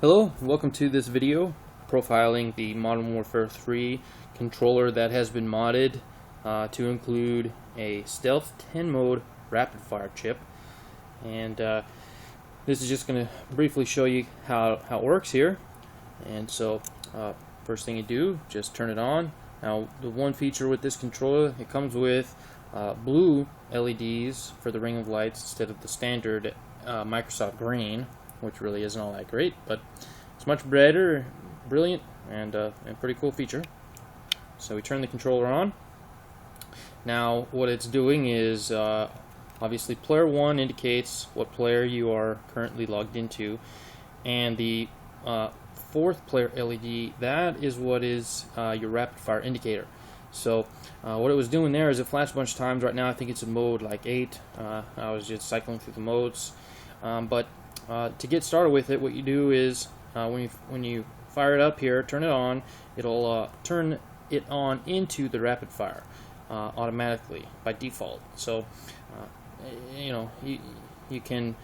Hello, welcome to this video profiling the Modern Warfare 3 controller that has been modded to include a stealth 10 mode rapid fire chip. And this is just going to briefly show you how it works here. And so first thing you do, just turn it on. Now the one feature with this controller, it comes with blue LEDs for the ring of lights instead of the standard Microsoft green, which really isn't all that great, but it's much better, brilliant, and a pretty cool feature. So we turn the controller on. Now what it's doing is obviously player 1 indicates what player you are currently logged into, and the fourth player LED, that is what is your rapid fire indicator. So what it was doing there is it flashed a bunch of times. Right now I think it's in mode like 8. I was just cycling through the modes, but to get started with it, what you do is when you fire it up here, turn it on, it'll turn it on into the rapid fire automatically by default. So you can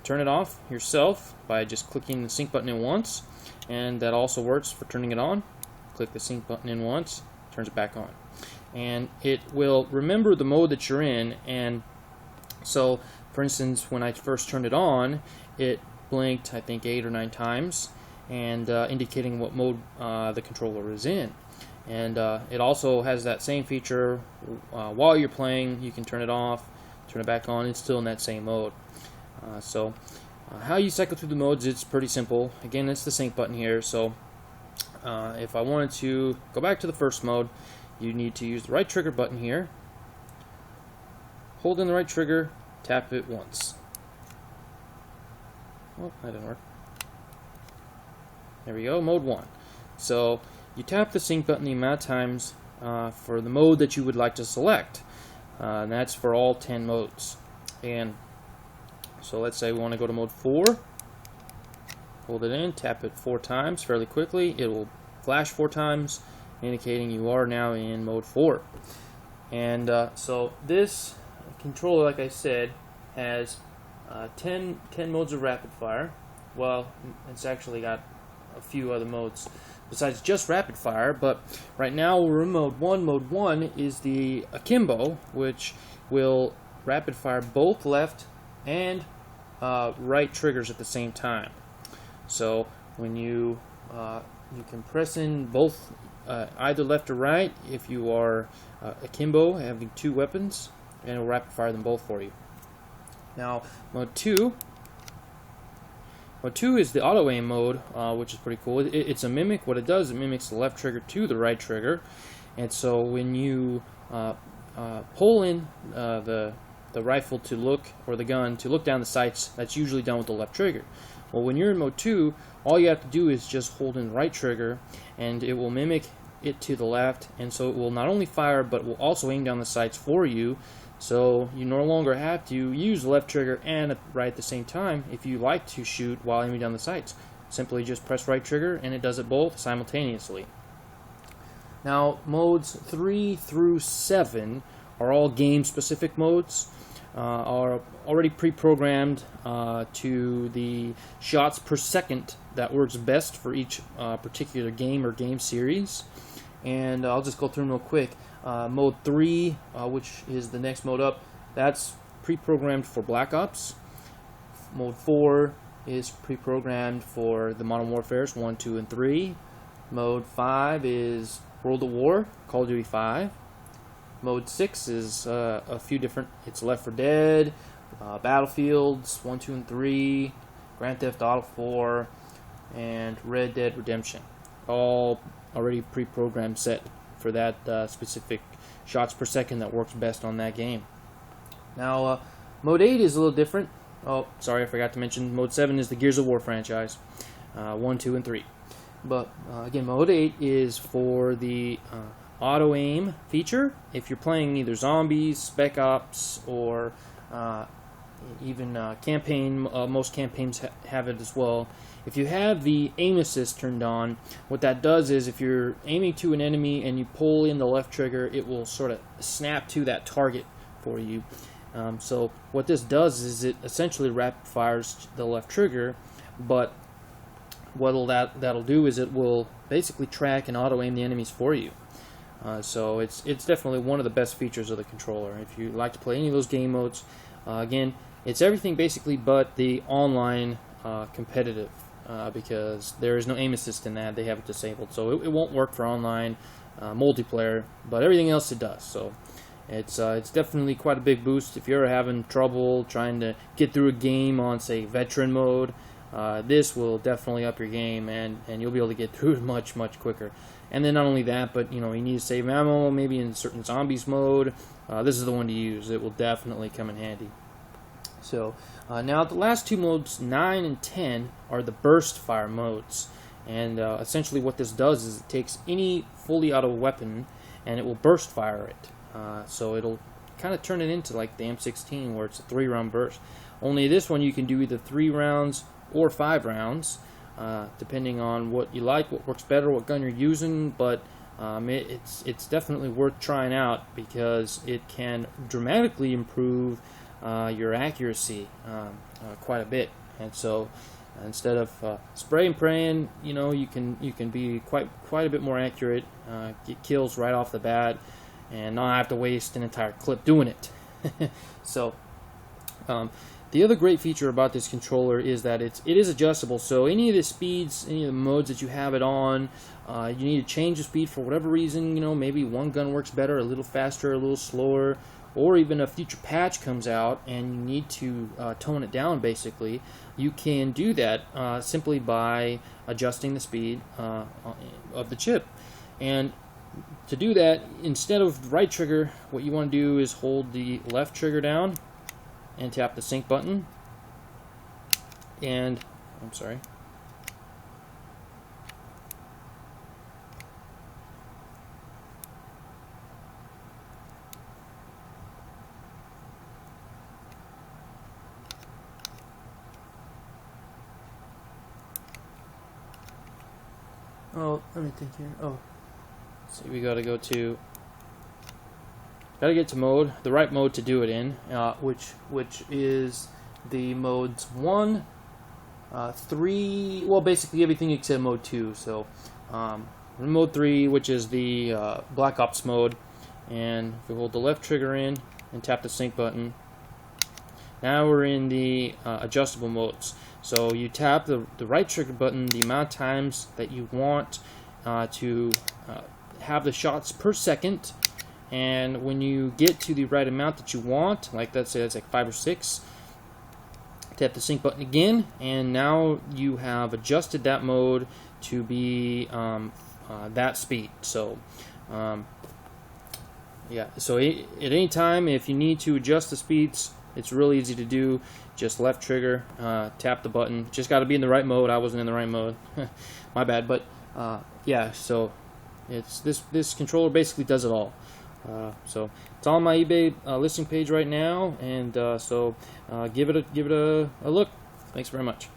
turn it off yourself by just clicking the sync button in once, and that also works for turning it on. Click the sync button in once, turns it back on, and it will remember the mode that you're in. And so for instance, when I first turned it on, it blinked I think 8 or 9 times, and indicating what mode the controller is in. And it also has that same feature while you're playing. You can turn it off, turn it back on, it's still in that same mode. So how you cycle through the modes, it's pretty simple. Again, it's the sync button here. So if I wanted to go back to the first mode, you need to use the right trigger button here, hold in the right trigger, tap it once. Oh, that didn't work. There we go, mode 1. So you tap the sync button the amount of times for the mode that you would like to select. And that's for all 10 modes. And so let's say we want to go to mode 4. Hold it in, tap it 4 times fairly quickly. It will flash 4 times, indicating you are now in mode 4. And so this controller, like I said, has 10 modes of rapid fire. Well, it's actually got a few other modes besides just rapid fire, but right now we're in mode 1. Mode 1 is the akimbo, which will rapid fire both left and right triggers at the same time. So when you can press in both either left or right if you are akimbo, having 2 weapons, and it will rapid fire them both for you. Now mode 2 is the auto aim mode, which is pretty cool. It's a mimic. What it does, it mimics the left trigger to the right trigger, and so when you pull in the rifle to look, or the gun to look down the sights, that's usually done with the left trigger. Well, when you're in mode 2, all you have to do is just hold in the right trigger, and it will mimic it to the left, and so it will not only fire but will also aim down the sights for you. So you no longer have to use the left trigger and right at the same time if you like to shoot while aiming down the sights. Simply just press right trigger and it does it both simultaneously. Now modes 3 through 7 are all game specific modes, are already pre-programmed to the shots per second that works best for each particular game or game series. And I'll just go through them real quick. Mode 3, which is the next mode up, that's pre-programmed for Black Ops. Mode 4 is pre-programmed for the Modern Warfares 1, 2, and 3. Mode 5 is World at War, Call of Duty 5. Mode 6 is a few different, it's Left 4 Dead, Battlefields 1, 2, and 3, Grand Theft Auto 4, and Red Dead Redemption. All already pre-programmed set for that specific shots per second that works best on that game. Now mode 8 is a little different. Oh, sorry, I forgot to mention mode 7 is the Gears of War franchise, 1, 2, and 3. But again, mode 8 is for the auto aim feature. If you're playing either zombies, spec ops, or even campaign, most campaigns have it as well. If you have the aim assist turned on, what that does is if you're aiming to an enemy and you pull in the left trigger, it will sort of snap to that target for you. So what this does is it essentially rapid fires the left trigger, but that'll do is it will basically track and auto aim the enemies for you. So it's definitely one of the best features of the controller. If you like to play any of those game modes, again, it's everything basically but the online competitive, because there is no aim assist in that. They have it disabled, so it won't work for online multiplayer, but everything else it does. So it's definitely quite a big boost. If you're having trouble trying to get through a game on, say, veteran mode, this will definitely up your game, and you'll be able to get through it much quicker. And then not only that, but you need to save ammo, maybe in certain zombies mode. This is the one to use. It will definitely come in handy. So now the last two modes, 9 and 10, are the burst fire modes. And essentially what this does is it takes any fully auto weapon and it will burst fire it. So it'll kind of turn it into like the M16, where it's a 3-round burst. Only this one you can do either 3 rounds or 5 rounds, depending on what you like, what works better, what gun you're using. But it's definitely worth trying out, because it can dramatically improve your accuracy quite a bit. And so instead of spray and praying, you can be quite a bit more accurate, get kills right off the bat, and not have to waste an entire clip doing it. So the other great feature about this controller is that it is adjustable. So any of the speeds, any of the modes that you have it on, you need to change the speed for whatever reason. Maybe one gun works better, a little faster, a little slower, or even a future patch comes out and you need to tone it down. Basically, you can do that simply by adjusting the speed of the chip. And to do that, instead of the right trigger, what you want to do is hold the left trigger down and tap the sync button. And I'm sorry. Oh, let me think here. Oh, let's see, we gotta get to mode, the right mode to do it in, which is the modes 1, 3, well, basically everything except mode 2. So mode 3, which is the Black Ops mode, and if we hold the left trigger in and tap the sync button, now we're in the adjustable modes. So you tap the right trigger button the amount of times that you want to have the shots per second, and when you get to the right amount that you want, like let's say that's like 5 or 6, tap the sync button again, and now you have adjusted that mode to be that speed. So yeah, so at any time if you need to adjust the speeds, it's really easy to do. Just left trigger, tap the button. Just got to be in the right mode. I wasn't in the right mode. My bad. But yeah, so it's this controller basically does it all. So it's on my eBay listing page right now, and so give it a look. Thanks very much.